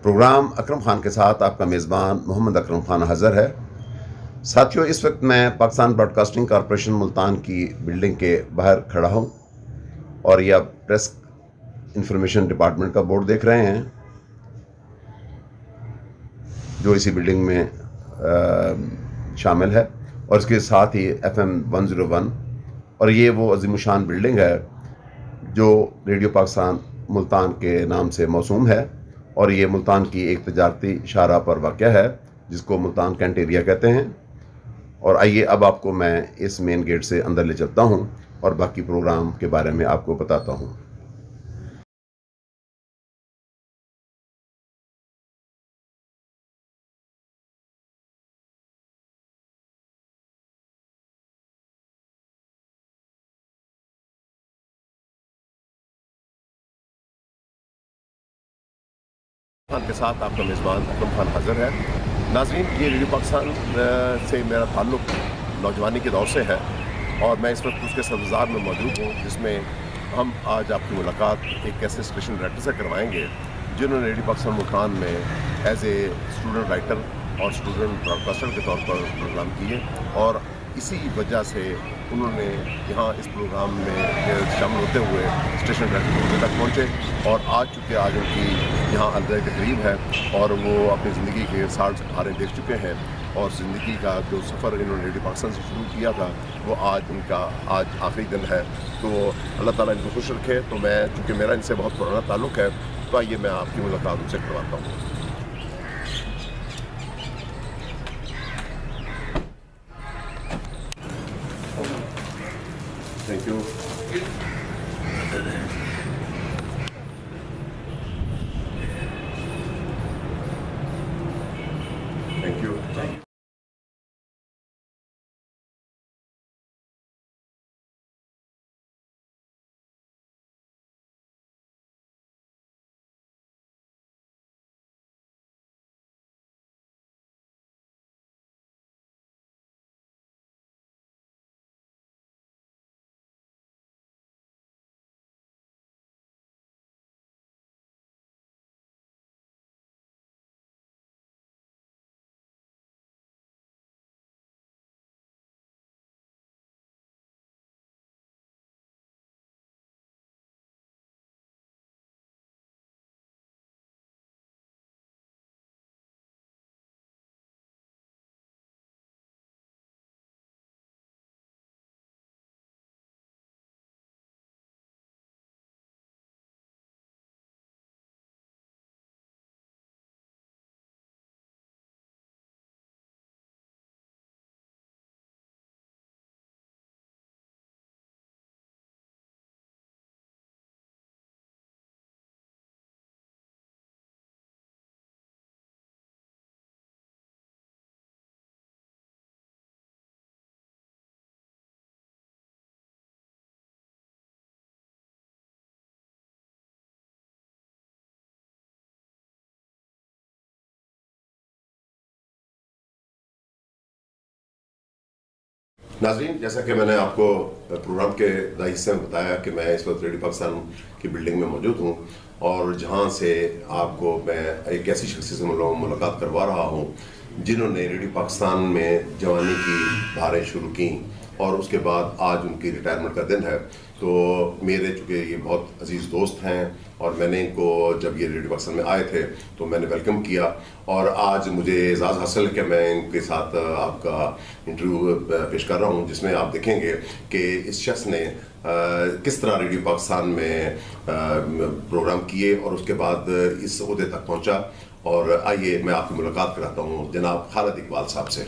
Programme Akram Khan کے ساتھ آپ کا میزبان محمد اکرم خان حاضر ہے۔ ساتھیوں، اس وقت میں Pakistan broadcasting corporation Multan کی بلڈنگ کے باہر کھڑا ہوں اور یہ آپ پریس انفارمیشن ڈپارٹمنٹ کا بورڈ دیکھ رہے ہیں جو اسی بلڈنگ میں شامل ہے، اور اس کے ساتھ ہی FM 101، اور یہ وہ عظیم الشان بلڈنگ ہے جو ریڈیو پاکستان ملتان کے نام سے موسوم ہے، اور یہ ملتان کی ایک تجارتی شاہراہ پر واقع ہے جس کو ملتان کینٹ ایریا کہتے ہیں۔ اور آئیے اب آپ کو میں اس مین گیٹ سے اندر لے چلتا ہوں اور باقی پروگرام کے بارے میں آپ کو بتاتا ہوں۔ خان کے ساتھ آپ کا میزبان اکرم خان حاضر ہے۔ ناظرین، یہ ریڈیو پاکستان سے میرا تعلق نوجوانی کے دور سے ہے، اور میں اس وقت اس کے سبزار میں موجود ہوں جس میں ہم آج آپ کی ملاقات ایک ایسے اسٹیشن ڈائریکٹر سے کروائیں گے جنہوں نے ریڈیو پاکستان ملتان میں ایز اے اسٹوڈنٹ رائٹر اور اسٹوڈنٹ براڈ کاسٹر کے طور پر پروگرام کیے، اور اسی وجہ سے انہوں نے یہاں اس پروگرام میں شامل ہوتے ہوئے اسٹیشن ڈائریکٹر تک پہنچے، اور آج چونکہ آج ان کی یہاں الوداع کے قریب ہے اور وہ اپنی زندگی کے 60 بہاریں دیکھ چکے ہیں، اور زندگی کا جو سفر انہوں نے ریڈیو پاکستان سے شروع کیا تھا وہ آج ان کا آخری دن ہے۔ تو اللہ تعالیٰ ان کو خوش رکھے۔ تو میں چونکہ میرا ان سے بہت پرانا تعلق ہے، تو آئیے میں آپ کی ملاقات ان سے کرواتا ہوں۔ Thank you. Thank you. ناظرین، جیسا کہ میں نے آپ کو پروگرام کے دائی حصے میں بتایا کہ میں اس وقت ریڈیو پاکستان کی بلڈنگ میں موجود ہوں، اور جہاں سے آپ کو میں ایک ایسی شخصیت سے ملاقات کروا رہا ہوں جنہوں نے ریڈیو پاکستان میں جوانی کی بہاریں شروع کیں، اور اس کے بعد آج ان کی ریٹائرمنٹ کا دن ہے۔ تو میرے چونکہ یہ بہت عزیز دوست ہیں، اور میں نے ان کو جب یہ ریڈیو پاکستان میں آئے تھے تو میں نے ویلکم کیا، اور آج مجھے اعزاز حاصل ہے کہ میں ان کے ساتھ آپ کا انٹرویو پیش کر رہا ہوں، جس میں آپ دیکھیں گے کہ اس شخص نے کس طرح ریڈیو پاکستان میں پروگرام کیے اور اس کے بعد اس عہدے تک پہنچا۔ اور آئیے میں آپ کی ملاقات کراتا ہوں جناب خالد اقبال صاحب سے۔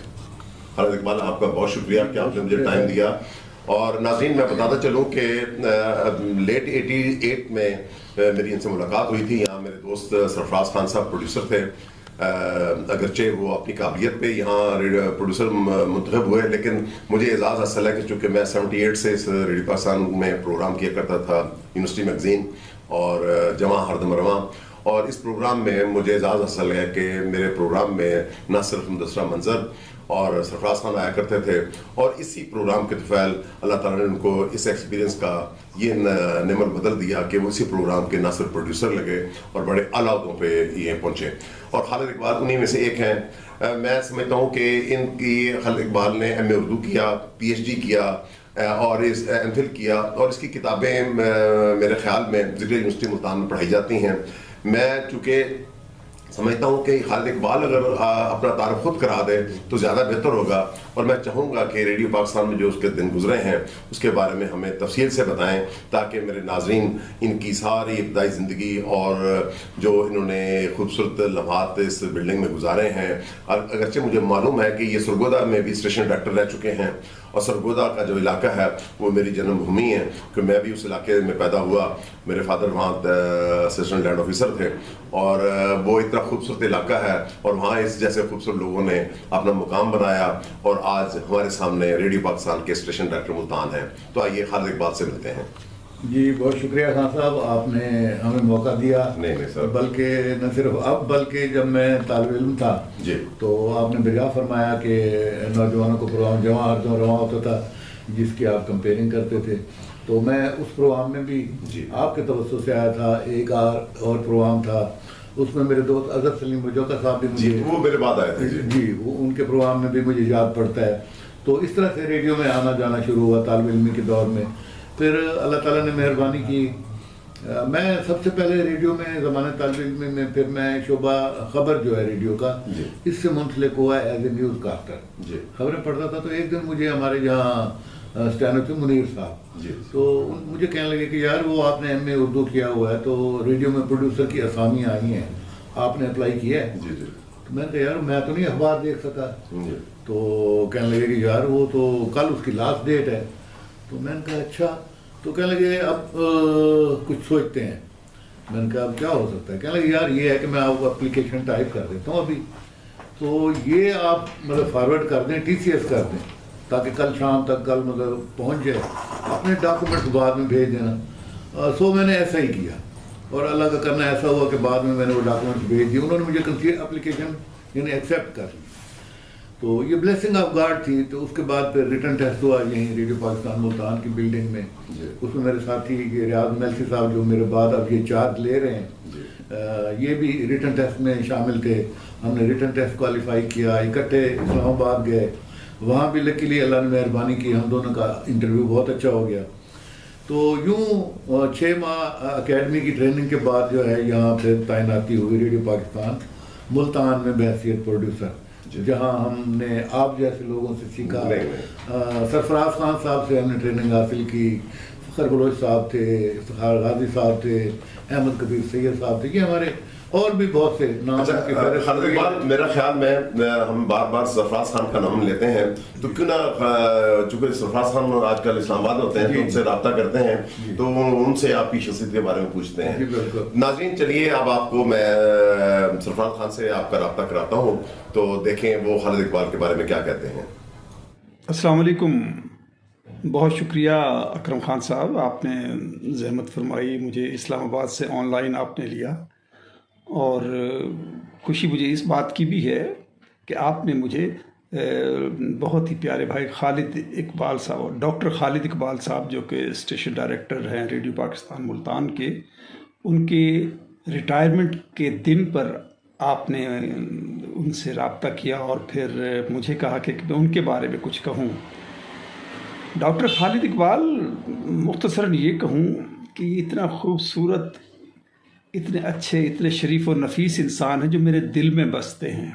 خالد اقبال، آپ کا بہت شکریہ کہ آپ نے مجھے ٹائم دیا۔ اور ناظرین، میں بتاتا چلوں کہ لیٹ 88 میں میری ان سے ملاقات ہوئی تھی۔ یہاں میرے دوست سرفراز خان صاحب پروڈیوسر تھے، اگرچہ وہ اپنی قابلیت پہ یہاں پروڈیوسر منتخب ہوئے، لیکن مجھے اعزاز حاصل ہے کہ چونکہ میں 78 سے اس ریڈیو پاکستان میں پروگرام کیا کرتا تھا، یونیورسٹی میگزین اور جمع ہردم رواں، اور اس پروگرام میں مجھے اعزاز حاصل ہے کہ میرے پروگرام میں نہ صرف مدثرہ منظر اور سرفراز خان آیا کرتے تھے، اور اسی پروگرام کے طفیل اللہ تعالیٰ نے ان کو اس ایکسپیرینس کا یہ نعمت بدل دیا کہ وہ اسی پروگرام کے نہ صرف پروڈیوسر لگے اور بڑے اعلیٰ عہدوں پہ یہ پہنچے. اور خالد اقبال انہی میں سے ایک ہیں. میں سمجھتا ہوں کہ ان کی خالد اقبال نے ایم اے اردو کیا، پی ایچ ڈی کیا اور اس ایم فل کیا، اور اس کی کتابیں میرے خیال میں ذکر یونیورسٹی ملتان میں پڑھائی جاتی ہیں. میں چونکہ سمجھتا ہوں کہ خالد اقبال اگر اپنا تعارف خود کرا دے تو زیادہ بہتر ہوگا، اور میں چاہوں گا کہ ریڈیو پاکستان میں جو اس کے دن گزرے ہیں اس کے بارے میں ہمیں تفصیل سے بتائیں، تاکہ میرے ناظرین ان کی ساری ابتدائی زندگی اور جو انہوں نے خوبصورت لمحات اس بلڈنگ میں گزارے ہیں. اگرچہ مجھے معلوم ہے کہ یہ سرگودا میں بھی اسٹیشن ڈائریکٹر رہ چکے ہیں، اور سرگودا کا جو علاقہ ہے وہ میری جنم بھومی ہے، کہ میں بھی اس علاقے میں پیدا ہوا. میرے فادر وہاں اسسٹنٹ لینڈ آفیسر تھے، اور وہ اتنا خوبصورت علاقہ ہے، اور وہاں اس جیسے خوبصورت لوگوں نے اپنا مقام بنایا، اور آج ہمارے سامنے ریڈیو پاکستان کے اسٹیشن ڈائریکٹر ملتان ہیں. تو آئیے خالد اقبال سے ملتے ہیں. جی بہت شکریہ خان صاحب، آپ نے ہمیں موقع دیا. نہیں سر، بلکہ نہ صرف اب بلکہ جب میں طالب علم تھا جی تو آپ نے برجا فرمایا کہ نوجوانوں کو پروگرام جواں ہر رواں ہوتا تھا جس کی آپ کمپیئرنگ کرتے تھے. تو میں اس پروگرام میں بھی آپ کے توسط سے آیا تھا. ایک اور پروگرام تھا، اس میں میرے دوست اظہر سلیم بجوکا صاحب بھی جی وہ میرے بعد آئے تھے. جی وہ ان کے پروگرام میں بھی مجھے یاد پڑتا ہے. تو اس طرح سے ریڈیو میں آنا جانا شروع ہوا طالب علمی کے دور میں. پھر اللہ تعالیٰ نے مہربانی کی، میں سب سے پہلے ریڈیو میں زمانے طالب علمی میں پھر میں شعبہ خبر جو ہے ریڈیو کا اس سے منسلک ہوا ایز اے نیوز کاسٹر. خبریں پڑھتا تھا. تو ایک دن مجھے ہمارے جہاں اسٹینو تھے منیر صاحب، تو مجھے کہنے لگے کہ یار وہ آپ نے ایم اے اردو کیا ہوا ہے، تو ریڈیو میں پروڈیوسر کی اسامی آئی ہیں، آپ نے اپلائی کیا ہے؟ تو میں نے کہا یار میں تو نہیں اخبار دیکھ سکا. تو کہنے لگے کہ یار وہ تو کل اس کی لاسٹ ڈیٹ ہے. تو میں نے کہا اچھا. تو کہنے لگے اب کچھ سوچتے ہیں. میں نے کہا اب کیا ہو سکتا ہے؟ کہنے لگے یار یہ ہے کہ میں آپ کو اپلیکیشن ٹائپ کر دیتا ہوں ابھی، تو یہ آپ مطلب فارورڈ کر دیں، TCS کر دیں، تاکہ کل شام تک کل مطلب پہنچ جائے، اپنے ڈاکومنٹس بعد میں بھیج دینا. سو میں نے ایسا ہی کیا، اور اللہ کا کرنا ایسا ہوا کہ بعد میں نے وہ ڈاکومنٹس بھیج دیے. انہوں نے مجھے اپلیکیشن یعنی ایکسیپٹ کر لی. تو یہ بلیسنگ آف گاڈ تھی. تو اس کے بعد پھر ریٹن ٹیسٹ ہوا یہیں ریڈیو پاکستان ملتان کی بلڈنگ میں. اس میں میرے ساتھی ریاض میلسی صاحب جو میرے بعد اب یہ چارج لے رہے ہیں، یہ بھی ریٹن ٹیسٹ میں شامل تھے. ہم نے ریٹن ٹیسٹ کوالیفائی کیا، اکٹھے اسلام آباد گئے. وہاں بھی لکیلی اللہ نے مہربانی کی، ہم دونوں کا انٹرویو بہت اچھا ہو گیا. تو یوں 6 ماہ اکیڈمی کی ٹریننگ کے بعد جو ہے یہاں پہ تعیناتی ہوئی ریڈیو پاکستان ملتان میں بحیثیت پروڈیوسر، جہاں ہم نے آپ جیسے لوگوں سے سیکھا. سرفراز خان صاحب سے ہم نے ٹریننگ حاصل کی، فخر بلوچ صاحب تھے، افتخار غازی صاحب تھے، احمد کبیر سید صاحب تھے. یہ ہمارے اور بھی بہت سے نام. خالد اقبال میرا خیال میں ہم بار بار سرفراز خان کا نام لیتے ہیں، تو کیوں نہ چونکہ سرفراز خان آج کل اسلام آباد ہوتے ہیں تو ان سے رابطہ کرتے ہیں، تو ان سے آپ کی شخصیت کے بارے میں پوچھتے ہیں. ناظرین چلیے اب آپ کو میں سرفراز خان سے آپ کا رابطہ کراتا ہوں، تو دیکھیں وہ خالد اقبال کے بارے میں کیا کہتے ہیں. السلام علیکم. بہت شکریہ اکرم خان صاحب، آپ نے زحمت فرمائی، مجھے اسلام آباد سے آن لائن آپ نے لیا. اور خوشی مجھے اس بات کی بھی ہے کہ آپ نے مجھے بہت ہی پیارے بھائی خالد اقبال صاحب، ڈاکٹر خالد اقبال صاحب جو کہ اسٹیشن ڈائریکٹر ہیں ریڈیو پاکستان ملتان کے، ان کے ریٹائرمنٹ کے دن پر آپ نے ان سے رابطہ کیا اور پھر مجھے کہا کہ میں ان کے بارے میں کچھ کہوں. ڈاکٹر خالد اقبال مختصراً یہ کہوں کہ اتنا خوبصورت، اتنے اچھے، اتنے شریف و نفیس انسان ہیں جو میرے دل میں بستے ہیں.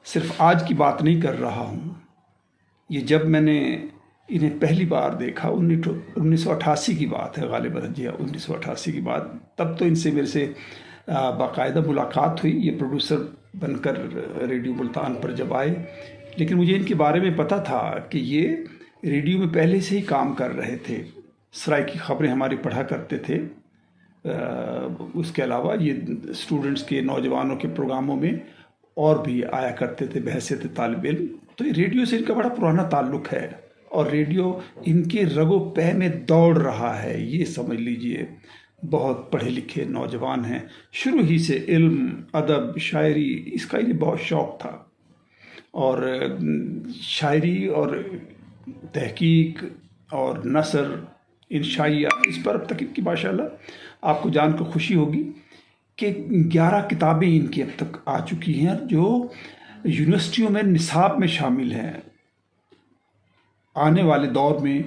صرف آج کی بات نہیں کر رہا ہوں، یہ جب میں نے انہیں پہلی بار دیکھا 1988 کی بات ہے غالباً، جی 1988 کی بات. تب تو ان سے میرے سے باقاعدہ ملاقات ہوئی، یہ پروڈیوسر بن کر ریڈیو ملتان پر جب آئے. لیکن مجھے ان کے بارے میں پتہ تھا کہ یہ ریڈیو میں پہلے سے ہی کام کر رہے تھے، سرائے کی خبریں ہماری پڑھا کرتے تھے. اس کے علاوہ یہ اسٹوڈنٹس کے، نوجوانوں کے پروگراموں میں اور بھی آیا کرتے تھے بحیثیت طالب علم. تو ریڈیو سے ان کا بڑا پرانا تعلق ہے، اور ریڈیو ان کے رگ و پہ میں دوڑ رہا ہے، یہ سمجھ لیجئے. بہت پڑھے لکھے نوجوان ہیں، شروع ہی سے علم، ادب، شاعری اس کا انہیں بہت شوق تھا، اور شاعری اور تحقیق اور نثر، انشائیہ، اس پر اب تک ان کی ماشاءاللہ آپ کو جان کر خوشی ہوگی کہ 11 کتابیں ان کی اب تک آ چکی ہیں جو یونیورسٹیوں میں نصاب میں شامل ہیں۔ آنے والے دور میں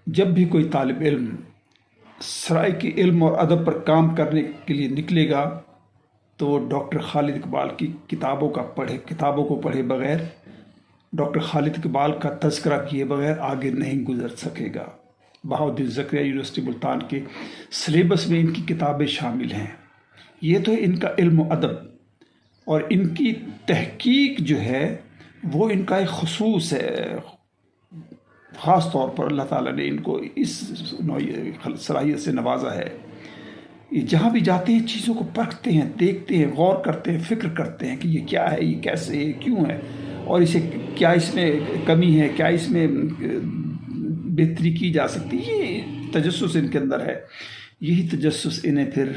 جب بھی کوئی طالب علم سرائیکی علم اور ادب پر کام کرنے کے لیے نکلے گا تو وہ ڈاکٹر خالد اقبال کی کتابوں کو پڑھے بغیر، ڈاکٹر خالد اقبال کا تذکرہ کیے بغیر آگے نہیں گزر سکے گا۔ بہاؤالدین زکریا یونیورسٹی ملتان کے سلیبس میں ان کی کتابیں شامل ہیں۔ یہ تو ان کا علم و ادب، اور ان کی تحقیق جو ہے وہ ان کا ایک خصوص ہے، خاص طور پر اللہ تعالیٰ نے ان کو اس صلاحیت سے نوازا ہے۔ یہ جہاں بھی جاتے ہیں چیزوں کو پرکھتے ہیں، دیکھتے ہیں، غور کرتے ہیں، فکر کرتے ہیں کہ یہ کیا ہے، یہ کیسے ہے، کیوں ہے، اور اسے کیا اس میں کمی ہے، کیا اس میں بہتری کی جا سکتی۔ یہ تجسس ان کے اندر ہے۔ یہی تجسس انہیں پھر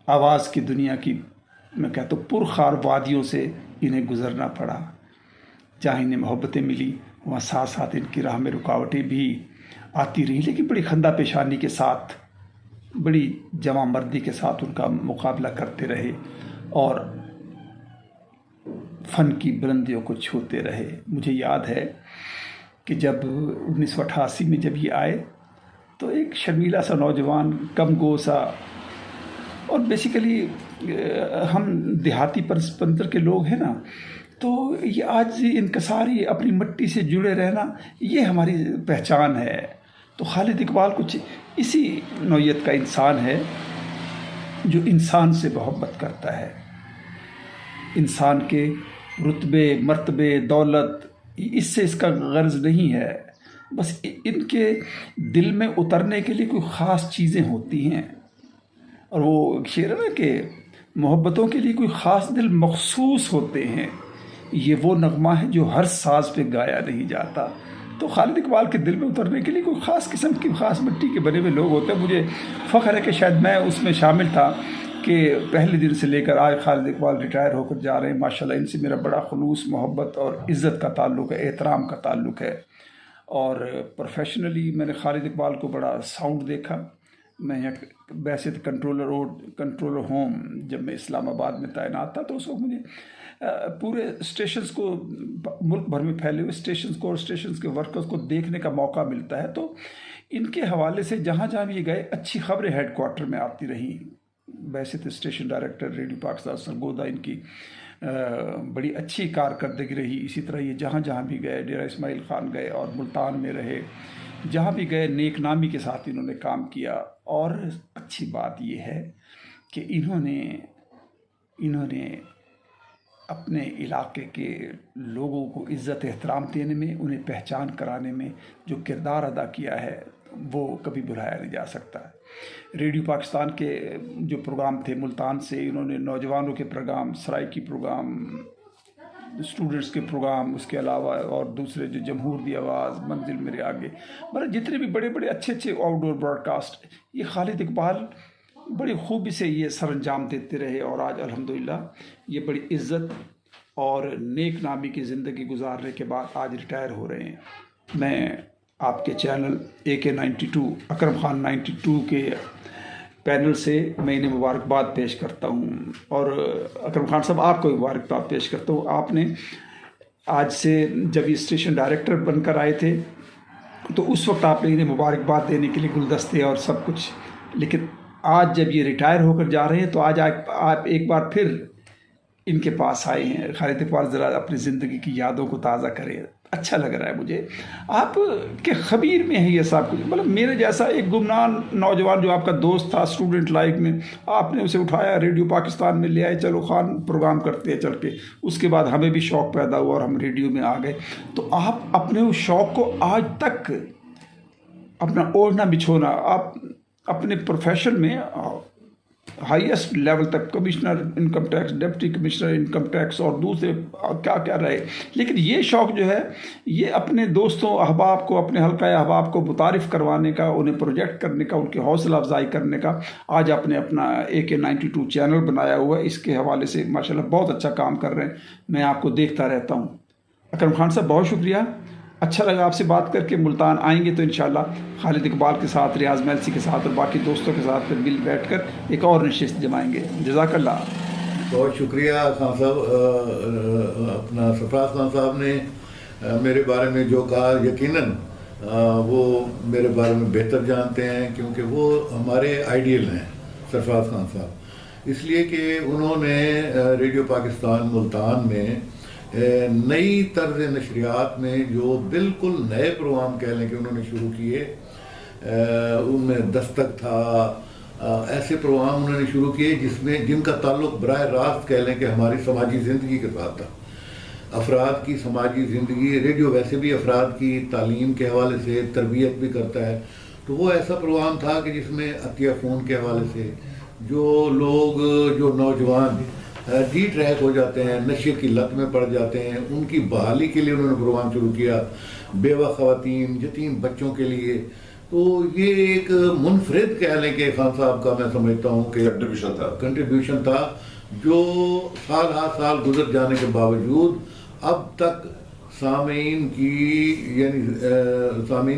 آواز کی دنیا کی میں کہتا ہوں پرخار وادیوں سے انہیں گزرنا پڑا۔ جہاں انہیں محبتیں ملی وہاں ساتھ ساتھ ان کی راہ میں رکاوٹیں بھی آتی رہی، لیکن بڑی خندہ پیشانی کے ساتھ، بڑی جواں مردی کے ساتھ ان کا مقابلہ کرتے رہے اور فن کی بلندیوں کو چھوتے رہے۔ مجھے یاد ہے کہ جب 1988 میں جب یہ آئے تو ایک شرمیلا سا نوجوان، کم گو سا، اور بیسیکلی ہم دیہاتی پنتر کے لوگ ہیں نا، تو یہ آج انکساری، اپنی مٹی سے جڑے رہنا، یہ ہماری پہچان ہے۔ تو خالد اقبال کچھ اسی نوعیت کا انسان ہے جو انسان سے محبت کرتا ہے، انسان کے رتبے، مرتبے، دولت، اس سے اس کا غرض نہیں ہے، بس ان کے دل میں اترنے کے لیے کوئی خاص چیزیں ہوتی ہیں، اور وہ شعر ہے نا کہ محبتوں کے لیے کوئی خاص دل مخصوص ہوتے ہیں، یہ وہ نغمہ ہے جو ہر ساز پہ گایا نہیں جاتا۔ تو خالد اقبال کے دل میں اترنے کے لیے کوئی خاص قسم کی، خاص مٹی کے بنے ہوئے لوگ ہوتے ہیں۔ مجھے فخر ہے کہ شاید میں اس میں شامل تھا کہ پہلے دن سے لے کر آج خالد اقبال ریٹائر ہو کر جا رہے ہیں، ماشاءاللہ ان سے میرا بڑا خلوص، محبت اور عزت کا تعلق ہے، احترام کا تعلق ہے۔ اور پروفیشنلی میں نے خالد اقبال کو بڑا ساؤنڈ دیکھا۔ میں یہاں ویسے کنٹرولر ہوم جب میں اسلام آباد میں تعینات تھا تو اس وقت مجھے پورے اسٹیشنز کو، ملک بھر میں پھیلے ہوئے اسٹیشنز کو اور اسٹیشنز کے ورکرز کو دیکھنے کا موقع ملتا ہے۔ تو ان کے حوالے سے جہاں جہاں بھی یہ گئے اچھی خبریں ہیڈ کوارٹر میں آتی رہیں۔ ویسے تو station director radio Pakistan Sargodha ان کی بڑی اچھی کارکردگی رہی، اسی طرح یہ جہاں جہاں بھی گئے، ڈیرہ اسماعیل خان گئے اور ملتان میں رہے، جہاں بھی گئے نیک نامی کے ساتھ انہوں نے کام کیا۔ اور اچھی بات یہ ہے کہ انہوں نے اپنے علاقے کے لوگوں کو عزت احترام دینے میں، انہیں پہچان کرانے میں جو کردار ادا کیا ہے وہ کبھی بھلایا نہیں جا سکتا۔ ریڈیو پاکستان کے جو پروگرام تھے ملتان سے، انہوں نے نوجوانوں کے پروگرام، سرائیکی پروگرام، اسٹوڈنٹس کے پروگرام، اس کے علاوہ اور دوسرے جو جمہور دی آواز، منزل میرے آگے، مطلب جتنے بھی بڑے بڑے اچھے آؤٹ ڈور براڈ کاسٹ، یہ خالد اقبال بڑی خوبی سے یہ سر انجام دیتے رہے، اور آج الحمدللہ یہ بڑی عزت اور نیک نامی کی زندگی گزارنے کے بعد آج ریٹائر ہو رہے ہیں۔ میں آپ کے چینل AK92 اکرم خان 92 کے پینل سے میں انہیں مبارکباد پیش کرتا ہوں، اور اکرم خان صاحب آپ کو مبارکباد پیش کرتا ہوں۔ آپ نے آج سے جب یہ اسٹیشن ڈائریکٹر بن کر آئے تھے تو اس وقت آپ نے انہیں مبارکباد دینے کے لیے گلدستے اور سب کچھ، لیکن آج جب یہ ریٹائر ہو کر جا رہے ہیں تو آج آپ ایک بار پھر ان کے پاس آئے ہیں۔ خالد اقبال ذرا اپنی زندگی کی یادوں کو تازہ کرے، اچھا لگ رہا ہے مجھے۔ آپ کے خبیر میں ہے یہ سب کچھ، مطلب میرے جیسا ایک گمنام نوجوان جو آپ کا دوست تھا اسٹوڈنٹ لائف میں، آپ نے اسے اٹھایا، ریڈیو پاکستان میں لے آئے، چلو خان پروگرام کرتے ہیں چل کے، اس کے بعد ہمیں بھی شوق پیدا ہوا اور ہم ریڈیو میں آ گئے۔ تو آپ اپنے اس شوق کو آج تک، اپنا اوڑھنا بچھونا، آپ اپنے پروفیشن میں ہائیسٹ لیول تک، commissioner income tax, deputy commissioner income tax اور دوسرے کیا کیا رہے. لیکن یہ شوق جو ہے یہ اپنے دوستوں احباب کو، اپنے حلقہ احباب کو متعارف کروانے کا، انہیں پروجیکٹ کرنے کا، ان کی حوصلہ افزائی کرنے کا. آج آپ نے اپنا AK92 چینل بنایا ہوا ہے، اس کے حوالے سے ماشاءاللہ بہت اچھا کام کر رہے ہیں. میں آپ کو دیکھتا رہتا ہوں. اکرم خان صاحب بہت شکریہ، اچھا لگا آپ سے بات کر کے. ملتان آئیں گے تو انشاءاللہ خالد اقبال کے ساتھ، ریاض میلسی کے ساتھ اور باقی دوستوں کے ساتھ پھر مل بیٹھ کر ایک اور نشست جمائیں گے. جزاک اللہ. بہت شکریہ خان صاحب. اپنا سرفراز خان صاحب نے میرے بارے میں جو کہا، یقیناً وہ میرے بارے میں بہتر جانتے ہیں، کیونکہ وہ ہمارے آئیڈیل ہیں سرفراز خان صاحب، اس لیے کہ انہوں نے ریڈیو پاکستان ملتان میں نئی طرز نشریات میں جو بالکل نئے پروگرام کہہ لیں کہ انہوں نے شروع کیے، ان میں دستک تھا، ایسے پروگرام انہوں نے شروع کیے جن کا تعلق براہ راست کہہ لیں کہ ہماری سماجی زندگی کے ساتھ تھا، افراد کی سماجی زندگی. ریڈیو ویسے بھی افراد کی تعلیم کے حوالے سے تربیت بھی کرتا ہے، تو وہ ایسا پروگرام تھا کہ جس میں عطیہ خون کے حوالے سے جو نوجوان ڈی ٹریک ہو جاتے ہیں، نشے کی لت میں پڑ جاتے ہیں، ان کی بحالی کے لیے انہوں نے پروگرام شروع کیا، بیوہ خواتین، یتیم بچوں کے لیے. تو یہ ایک منفرد کہہ لیں کہ خان صاحب کا میں سمجھتا ہوں کہ کنٹریبیوشن تھا، جو سال ہر سال گزر جانے کے باوجود اب تک سامعین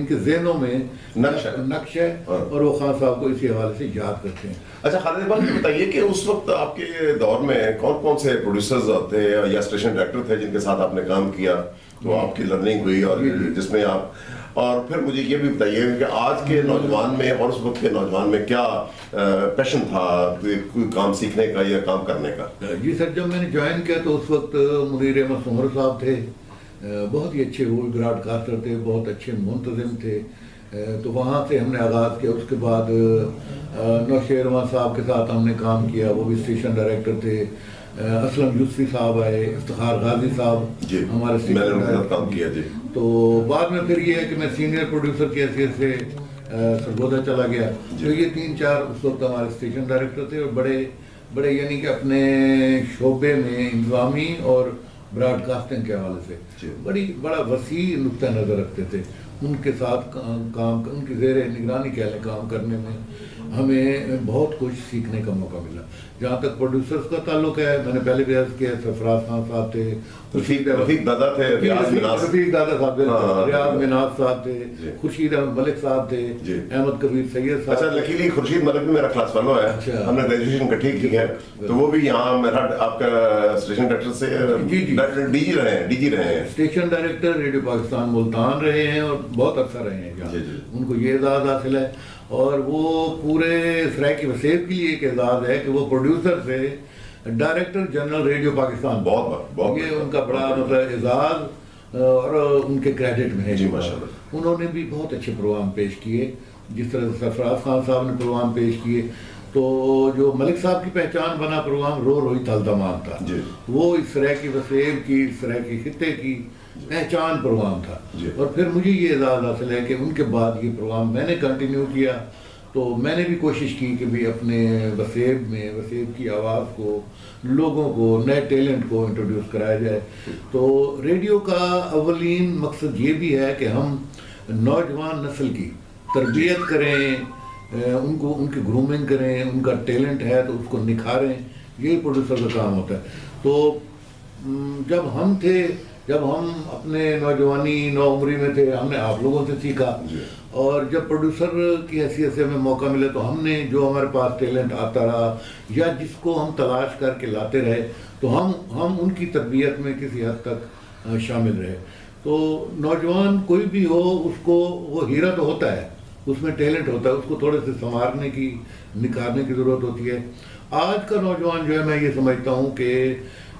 کے ذہنوں میں نقش ہے، اور وہ خان صاحب کو اسی حوالے سے یاد کرتے ہیں. اچھا خالد اقبال یہ بتائیے کہ اس وقت آپ کے دور میں کون کون سے پروڈیوسرز تھے یا اسٹیشن ڈائریکٹر تھے جن کے ساتھ آپ نے کام کیا، تو آپ کی لرننگ ہوئی اور جس میں آپ، اور پھر مجھے یہ بھی بتائیے کہ آج کے نوجوان میں اور اس وقت کے نوجوان میں کیا پیشن تھا کوئی کام سیکھنے کا یا کام کرنے کا؟ جی سر، جب میں نے جوائن کیا تو اس وقت مدیر احمد سمر صاحب تھے، بہت ہی اچھے وہ براڈ کاسٹر تھے، بہت اچھے منتظم تھے. تو وہاں سے ہم نے آغاز کیا. اس کے بعد نوشیر رحمان صاحب کے ساتھ ہم نے کام کیا، وہ بھی اسٹیشن ڈائریکٹر تھے. اسلم یوسفی صاحح آئے، افتخار غازی صاحب ہمارے اسٹیشن ڈائریکٹر کام کیا. تو بعد میں پھر یہ ہے کہ میں سینئر پروڈیوسر کی حیثیت سے سرگودا چلا گیا. تو یہ 3-4 اس وقت ہمارے اسٹیشن ڈائریکٹر تھے، اور بڑے یعنی کہ اپنے شعبے میں انتظامی اور براڈ کاسٹنگ کے حوالے سے بڑا وسیع نقطہ نظر رکھتے تھے. ان کے ساتھ ان کی زیر نگرانی کام کرنے میں ہمیں بہت کچھ سیکھنے کا موقع ملا. جہاں تک پروڈیوسرز کا تعلق ہے، میں نے پہلے بھی عرض کیا، سرفراز خان صاحب تھے، رفیق دادا تھے، ریاض مناز صاحب تھے، خورشید احمد ملک صاحب تھے، احمد کبیر سید صاحب. اچھا لکیلی خورشید ملک بھی میرا کلاس فیلو ہے، ہم نے گریجویشن اکٹھی کی ہے، تو وہ بھی یہاں میرا آپ کا اسٹیشن ڈائریکٹر سے ڈی جی رہے ہیں، station director radio Pakistan Multan رہے ہیں اور بہت عرصہ رہے ہیں. ان کو یہ اعزاز حاصل ہے، اور وہ پورے سرائکی وسیب کے لیے ایک اعزاز ہے کہ وہ پروڈیوسر سے ڈائریکٹر جنرل ریڈیو پاکستان، بہت یہ ان کا بڑا مطلب اعزاز اور ان کے کریڈٹ میں ہے. انہوں نے بھی بہت اچھے پروگرام پیش کیے، جس طرح سرفراز خان صاحب نے پروگرام پیش کیے. تو جو ملک صاحب کی پہچان بنا پروگرام رو روئی تلدمان تھا، وہ اس سرائکی وسیب کی، اس سرائکی خطے کی پہچان پروگرام تھا. اور پھر مجھے یہ اعزاز حاصل ہے کہ ان کے بعد یہ پروگرام میں نے کنٹینیو کیا. تو میں نے بھی کوشش کی کہ بھی اپنے وسیب کی آواز کو، لوگوں کو، نئے ٹیلنٹ کو انٹروڈیوس کرایا جائے. تو ریڈیو کا اولین مقصد یہ بھی ہے کہ ہم نوجوان نسل کی تربیت کریں، ان کی گرومنگ کریں، ان کا ٹیلنٹ ہے تو اس کو نکھاریں. یہی پروڈیوسر کا کام ہوتا ہے. تو جب ہم اپنے نوجوانی نوعمری میں تھے، ہم نے آپ لوگوں سے سیکھا، اور جب پروڈیوسر کی حیثیت سے ہمیں موقع ملے تو ہم نے جو ہمارے پاس ٹیلنٹ آتا رہا یا جس کو ہم تلاش کر کے لاتے رہے، تو ہم ان کی تربیت میں کسی حد تک شامل رہے. تو نوجوان کوئی بھی ہو، اس کو وہ ہیرا تو ہوتا ہے، اس میں ٹیلنٹ ہوتا ہے، اس کو تھوڑے سے سنوارنے کی، نکھارنے کی ضرورت ہوتی ہے. آج کا نوجوان جو ہے، میں یہ سمجھتا ہوں کہ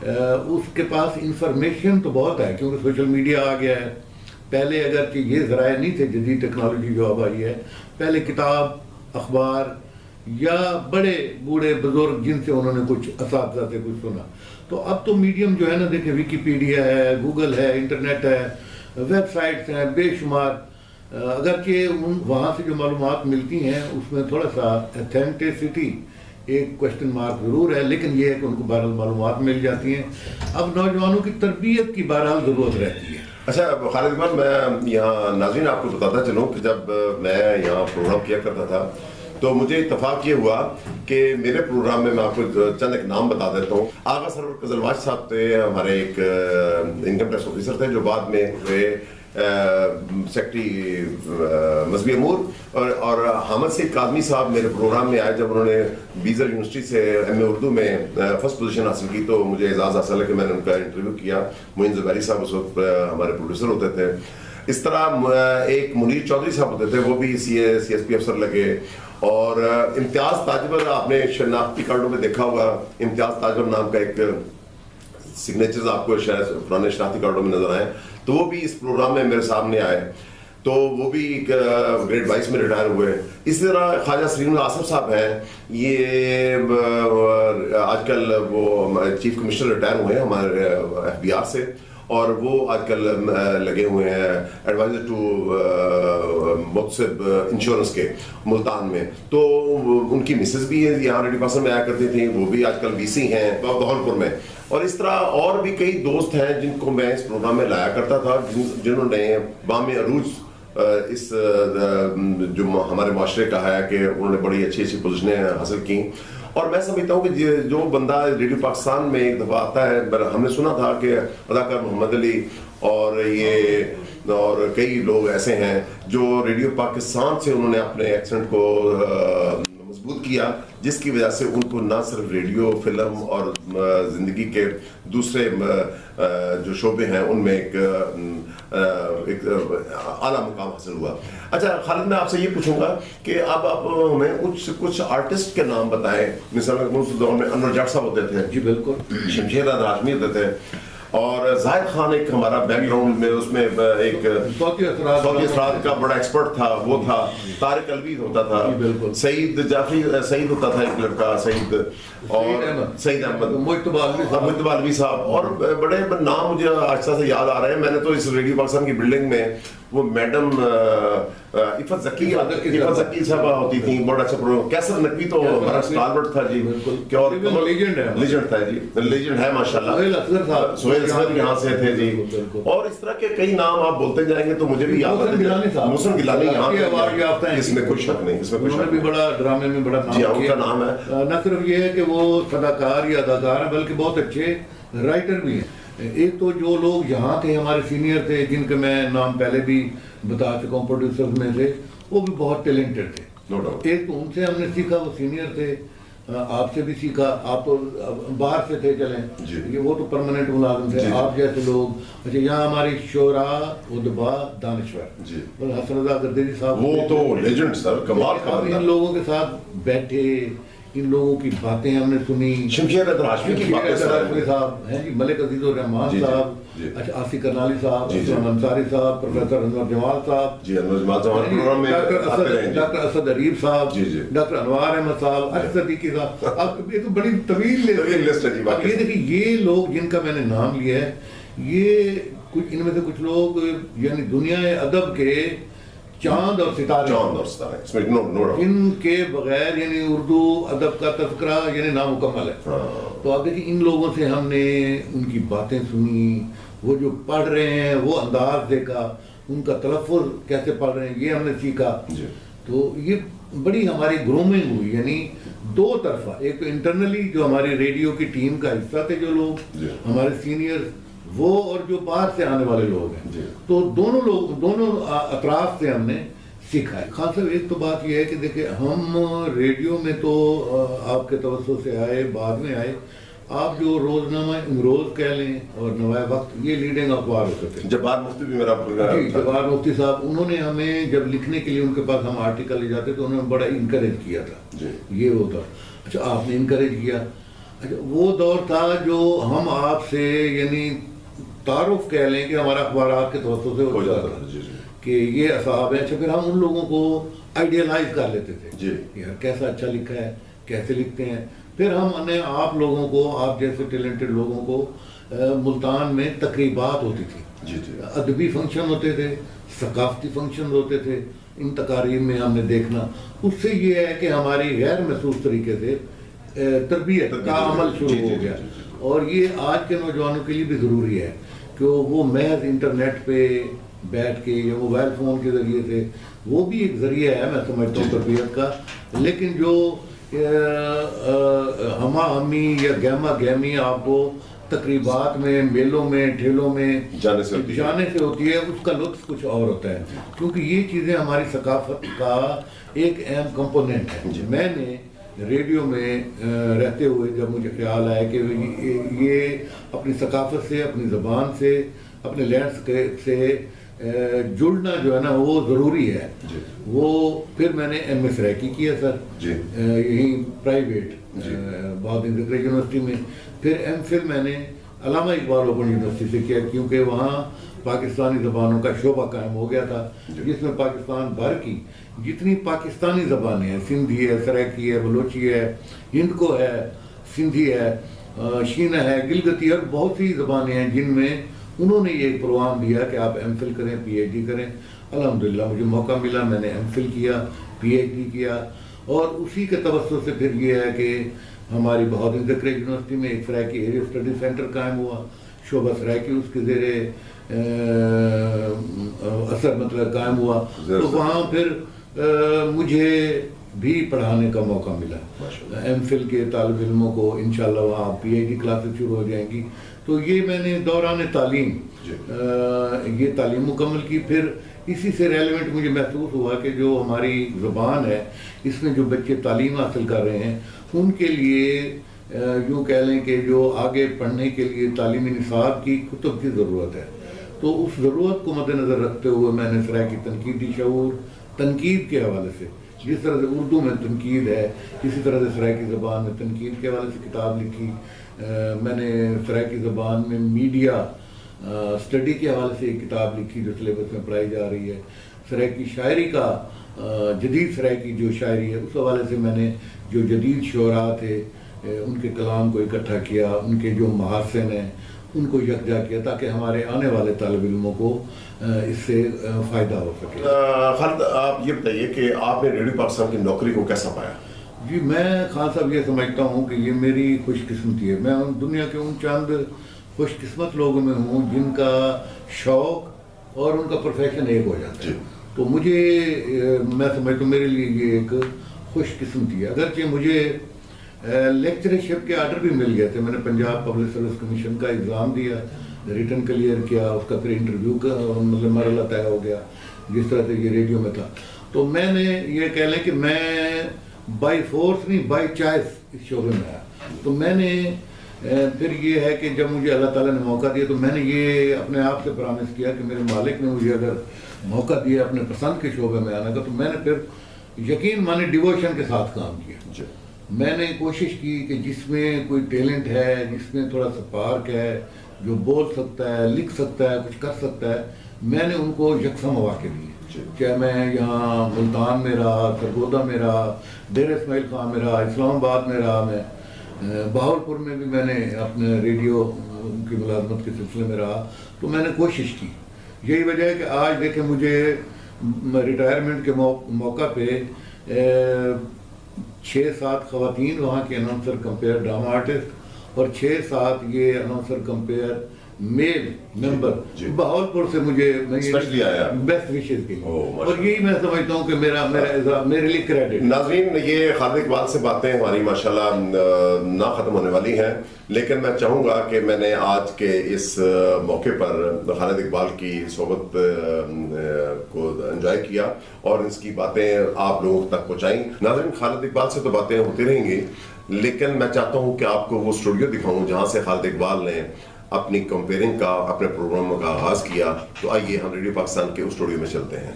اس کے پاس انفارمیشن تو بہت ہے، کیونکہ سوشل میڈیا آ گیا ہے. پہلے اگرچہ یہ ذرائع نہیں تھے، جدید ٹیکنالوجی جو اب آئی ہے، پہلے کتاب، اخبار یا بڑے بوڑھے بزرگ جن سے انہوں نے کچھ اساتذہ سے کچھ سنا. تو اب تو میڈیم جو ہے نا، دیکھیں ویکیپیڈیا ہے، گوگل ہے، انٹرنیٹ ہے، ویب سائٹس ہیں بے شمار. اگرچہ وہاں سے جو معلومات ملتی ہیں اس میں تھوڑا سا ایتھینٹسٹی، ایک کوشچن مارک ضرور ہے، لیکن یہ ہے کہ ان کو بہرحال معلومات مل جاتی ہیں. اب نوجوانوں کی تربیت کی بہرحال ضرورت رہتی ہے. اچھا خالد اقبال، میں یہاں ناظرین آپ کو بتاتا چلوں کہ جب میں یہاں پروگرام کیا کرتا تھا تو مجھے اتفاق یہ ہوا کہ میرے پروگرام میں آپ کو چند ایک نام بتا دیتا ہوں. آغا سرور قزلواج صاحب تھے، ہمارے ایک انکم ٹیکس آفیسر تھے جو بعد میں ہوئے سیکٹری مذہبی امور، اور حامد سید کاظمی صاحب میرے پروگرام میں آئے جب انہوں نے بیزر یونیورسٹی سے ایم اے اردو میں فرسٹ پوزیشن حاصل کی تو مجھے اعزاز حاصل ہے کہ میں نے ان کا انٹرویو کیا. معین زبیری صاحب اس وقت ہمارے پروڈیوسر ہوتے تھے. اس طرح ایک منیر چودھری صاحب ہوتے تھے، وہ بھی سی ایس پی افسر لگے. اور امتیاز تاجور، آپ نے شناختی کارڈوں میں دیکھا ہوگا امتیاز تاجور نام کا ایک سگنیچرز آپ کو شاید پرانے شناختی کارڈوں میں نظر آئے، تو وہ بھی اس پروگرام میں میرے سامنے آئے. تو وہ بھی گریڈ 22 میں ریٹائر ہوئے. اسی طرح خواجہ سلیم آصف صاحب ہیں، یہ آج کل وہ چیف کمشنر ریٹائر ہوئے ہیں ہمارے ایف بی آر سے، اور وہ آج کل لگے ہوئے ہیں ایڈوائزر ٹو مقصد انشورنس کے ملتان میں. تو ان کی مسز بھی یہاں ریڈیو پاکستان میں آیا کرتی تھیں، وہ بھی آج کل وی سی ہیں بہاولپور میں. اور اس طرح اور بھی کئی دوست ہیں جن کو میں اس پروگرام میں لایا کرتا تھا، جنہوں نے بام عروج اس جو ہمارے معاشرے کا ہے کہ انہوں نے بڑی اچھی اچھی پوزیشنیں حاصل کی. اور میں سمجھتا ہوں کہ جو بندہ ریڈیو پاکستان میں ایک دفعہ آتا ہے، ہم نے سنا تھا کہ اداکار محمد علی اور کئی لوگ ایسے ہیں جو ریڈیو پاکستان سے انہوں نے اپنے ایکسنٹ کو مضبوط کیا، جس کی وجہ سے ان کو نہ صرف ریڈیو، فلم اور زندگی کے دوسرے جو شعبے ہیں ان میں ایک اعلیٰ مقام حاصل ہوا. اچھا خالد، میں آپ سے یہ پوچھوں گا کہ اب آپ ہمیں کچھ آرٹسٹ کے نام بتائیں. مثال اس دور میں انور جٹ صاحب ہوتے تھے. جی بالکل. شمشیر احمد ہاشمی ہوتے تھے، اور زاہد خان ایک ہمارا بیک گراؤنڈ میں اس میں ایک صوتی اثرات کا بڑا ایکسپرٹ تھا، وہ تھا. طارق الوی ہوتا تھا، سعید جعفری سعید ہوتا تھا ایک لڑکا، سعید، اور سعید احمد، مجتبی الوی صاحب، اور بڑے نام مجھے آہستہ سے یاد آ رہے ہیں. میں نے تو اس ریڈیو پاکستان کی بلڈنگ میں وہ میڈم عفت ذکی صاحبہ ہوتی تھیں، بڑا اچھا پروگرام. کیسر نقوی تو ہمارا اسٹالورٹ تھا جی، اور لیجنڈ تھا جی، لیجنڈ ہے ماشاءاللہ. سہیل اصغر یہاں سے تھے جی. اور اس طرح کے کئی نام آپ بولتے جائیں گے تو مجھے بھی یاد آتے ہیں. محسن گیلانی یہاں کے، اس میں کوئی شک نہیں، اس میں کوئی شک نہیں. بھی بڑا ڈرامے میں بڑا جی ان کا نام ہے. نہ صرف یہ ہے کہ وہ صداکار یا اداکار ہیں بلکہ بہت اچھے رائٹر بھی ہیں. ایک تو جو لوگ یہاں تھے ہمارے سینئر تھے، جن کے میں نام پہلے بھی بتا چکا ہوں پروڈیوسرز میں سے، وہ بھی بہت ٹیلنٹڈ تھے. ایک تو ان سے ہم نے سیکھا، وہ سینئر تھے. آپ سے بھی سیکھا، آپ تو باہر سے تھے چلیں، وہ تو پرماننٹ ملازم تھے. آپ جیسے لوگ، اچھا یہاں ہماری شعراء، ادباء، دانشور، حسن رضا گردیری صاحب، وہ تو لیجنڈ سر، کمال کا. ان لوگوں کے ساتھ بیٹھے، ان لوگوں کی باتیں ہم نے سنی. شمشیر احمد ہاشمی کی باتیں صاحب ہیں جی، ملک عزیز الرحمان صاحب، اچھا عاصف کرنالی صاحب، اسلام انصاری صاحح، پروفیسر انور جمال صاحب، ڈاکٹر اسد اریب صاحب، ڈاکٹر انوار احمد صاحب، ارشد صدیقی صاحب. اب یہ تو بڑی طویل لسٹ ہے. یہ دیکھیے یہ لوگ جن کا میں نے نام لیا ہے، یہ کچھ ان میں سے کچھ لوگ یعنی دنیا ادب کے چاند اور ستارے، ان کے بغیر یعنی اردو ادب کا تذکرہ یعنی نامکمل ہے. تو آپ دیکھیں ان لوگوں سے ہم نے ان کی باتیں سنی، وہ جو پڑھ رہے ہیں وہ انداز دیکھا، ان کا تلفظ کیسے پڑھ رہے ہیں یہ ہم نے سیکھا. تو یہ بڑی ہماری گرومنگ ہوئی، یعنی دو طرفہ. ایک تو انٹرنلی جو ہماری ریڈیو کی ٹیم کا حصہ تھے جو لوگ ہمارے سینئر، وہ اور جو باہر سے آنے والے لوگ ہیں. تو دونوں اطراف سے ہم نے سیکھا ہے. خان صاحب ایک تو بات یہ ہے کہ دیکھیں ہم ریڈیو میں تو آپ کے توسط سے آئے، بعد میں آئے. آپ جو روزنامہ امروز کہہ لیں اور نوائے وقت، یہ لیڈنگ اخبار ہوتے تھے. جبار مفتی بھی میرا جبار مفتی صاحب، انہوں نے ہمیں جب لکھنے کے لیے ان کے پاس ہم آرٹیکل لے جاتے تو انہوں نے بڑا انکریج کیا تھا. یہ وہ دور، اچھا آپ نے انکریج کیا. اچھا وہ دور تھا جو ہم آپ سے یعنی تعارف کہہ لیں کہ ہمارا اخبارات کے توسط سے ہو جاتا تھا کہ یہ اصحاب ہیں. اچھا پھر ہم ان لوگوں کو آئیڈیلائز کر لیتے تھے، یار کیسا اچھا لکھا ہے، کیسے لکھتے ہیں. پھر ہم نے آپ لوگوں کو، آپ جیسے ٹیلنٹڈ لوگوں کو ملتان میں تقریبات ہوتی تھی، ادبی فنکشن ہوتے تھے، ثقافتی فنکشن ہوتے تھے. ان تقاریب میں ہم نے دیکھنا، اس سے یہ ہے کہ ہماری غیر محسوس طریقے سے تربیت کا عمل شروع ہو گیا. اور یہ آج کے نوجوانوں کے لیے بھی ضروری ہے کہ وہ محض انٹرنیٹ پہ بیٹھ کے یا موبائل فون کے ذریعے سے، وہ بھی ایک ذریعہ ہے میں سمجھتا ہوں تربیت کا، لیکن جو ہما ہمی یا گہما گہمی آپ کو تقریبات میں، میلوں میں، ٹھیلوں میں جانے سے ہوتی ہے، اس کا لطف کچھ اور ہوتا ہے، کیونکہ یہ چیزیں ہماری ثقافت کا ایک اہم کمپوننٹ ہے. میں نے ریڈیو میں رہتے ہوئے جب مجھے خیال آیا کہ یہ اپنی ثقافت سے، اپنی زبان سے، اپنے لینڈسکیپ سے جڑنا جو ہے نا وہ ضروری ہے. وہ پھر میں نے ایم ایس ریکی کیا سر، یہیں پرائیویٹ بہت یونیورسٹی میں. پھر ایم فل میں نے علامہ اقبال اوپن یونیورسٹی سے کیا، کیونکہ وہاں پاکستانی زبانوں کا شعبہ قائم ہو گیا تھا، جس میں پاکستان بھر کی جتنی پاکستانی زبانیں ہیں، سندھی ہے، سرائکی ہے، بلوچی ہے، ہندکو ہے، سندھی ہے، شینا ہے، گلگتی اور بہت سی زبانیں ہیں جن میں انہوں نے یہ ایک پروگرام دیا کہ آپ ایم فل کریں، پی ایچ ڈی کریں. الحمدللہ مجھے موقع ملا، میں نے ایم فل کیا، پی ایچ ڈی کیا، اور اسی کے توسط سے پھر یہ ہے کہ ہماری بہادر ذکر یونیورسٹی میں ایک سرائکی ایریا اسٹڈی سینٹر قائم ہوا، شعبہ سرائکی اس کے زیر اثر مطلب قائم ہوا. تو وہاں پھر مجھے بھی پڑھانے کا موقع ملا ایم فل کے طالب علموں کو. انشاءاللہ وہاں پی ایچ ڈی کلاسز شروع ہو جائیں گی. تو یہ میں نے دوران تعلیم یہ تعلیم مکمل کی. پھر اسی سے ریلیونٹ مجھے محسوس ہوا کہ جو ہماری زبان ہے اس میں جو بچے تعلیم حاصل کر رہے ہیں ان کے لیے یوں کہہ لیں کہ جو آگے پڑھنے کے لیے تعلیمی نصاب کی کتب کی ضرورت ہے. تو اس ضرورت کو مد نظر رکھتے ہوئے میں نے سرائکی تنقیدی شعور، تنقید کے حوالے سے، جس طرح سے اردو میں تنقید ہے اسی طرح سے سرائکی زبان میں تنقید کے حوالے سے کتاب لکھی. میں نے سرائکی زبان میں میڈیا اسٹڈی کے حوالے سے ایک کتاب لکھی جو سلیبس میں پڑھائی جا رہی ہے. سرائکی شاعری کا جدید سرائکی جو شاعری ہے اس حوالے سے میں نے جو جدید شعراء تھے ان کے کلام کو اکٹھا کیا، ان کے جو محاسن ہیں ان کو یکجا کیا تاکہ ہمارے آنے والے طالب علموں کو اس سے فائدہ ہو سکے. خالد آپ یہ بتائیے کہ آپ نے ریڈیو پاکستان کی نوکری کو کیسا پایا؟ جی میں خان صاحب یہ سمجھتا ہوں کہ یہ میری خوش قسمتی ہے. میں دنیا کے ان چند خوش قسمت لوگوں میں ہوں جن کا شوق اور ان کا پروفیشن ایک ہو جاتا ہے. تو مجھے میں سمجھتا ہوں میرے لیے یہ ایک خوش قسمتی ہے. اگرچہ مجھے لیکچرشپ کے آرڈر بھی مل گئے تھے. میں نے پنجاب پبلک سروس کمیشن کا ایگزام دیا، ریٹن کلیئر کیا، اس کا پھر انٹرویو کا مطلب مرحلہ طے ہو گیا جس طرح سے یہ ریڈیو میں تھا. تو میں نے یہ کہہ لیں کہ میں بائی فورس نہیں بائی چوائس اس شعبے میں آیا. تو میں نے پھر یہ ہے کہ جب مجھے اللہ تعالیٰ نے موقع دیا تو میں نے یہ اپنے آپ سے پرامس کیا کہ میرے مالک نے مجھے اگر موقع دیا اپنے پسند کے شعبے میں آنے کا تو میں نے پھر یقین مانے ڈیووشن کے ساتھ کام کیا. میں نے کوشش کی کہ جس میں کوئی ٹیلنٹ ہے، جس میں تھوڑا سا پارک ہے، جو بول سکتا ہے، لکھ سکتا ہے، کچھ کر سکتا ہے، میں نے ان کو یکساں مواقع دیے. چاہے میں یہاں ملتان میں رہا، سرگودا میں رہا، ڈیر اسماعیل خان میں رہا، اسلام آباد میں رہا، میں بہاولپور میں بھی میں نے اپنے ریڈیو کی ملازمت کے سلسلے میں رہا. تو میں نے کوشش کی. یہی وجہ ہے کہ آج دیکھیں مجھے ریٹائرمنٹ کے موقع پہ 6-7 خواتین وہاں کے اناؤنسر کمپیئر ڈرامہ آرٹسٹ اور 6-7 یہ اناؤنسر کمپیئر میل ممبر بہاولپور سے مجھے بیسٹ وشز کی. اور یہی میں سمجھتا ہوں کہ میرے لیے کریڈٹ. ناظرین یہ خالد اقبال سے باتیں ہماری ماشاءاللہ نہ ختم ہونے والی ہیں، لیکن میں چاہوں گا کہ میں نے آج کے اس موقع پر خالد اقبال کی صحبت کو انجوائے کیا اور اس کی باتیں آپ لوگوں تک پہنچائیں. ناظرین خالد اقبال سے تو باتیں ہوتی رہیں گی، لیکن میں چاہتا ہوں کہ آپ کو وہ اسٹوڈیو دکھاؤں جہاں سے خالد اقبال نے اپنی کمپیئرنگ کا، اپنے پروگراموں کا آغاز کیا. تو آئیے ہم ریڈیو پاکستان کے اس اسٹوڈیو میں چلتے ہیں.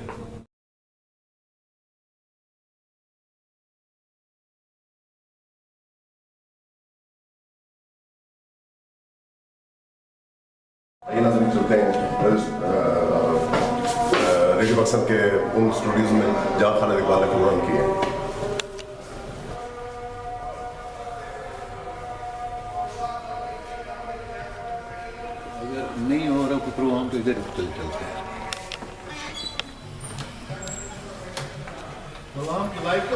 چلتے ہیں ریڈیو پاکستان کے ان اسٹوڈیوز میں جہاں خالد اقبال نے پروگرام کیے. نہیں ہو رہا کوئی پروگرام تو ادھر چلتے ہیں. پروگرام کی لائف تو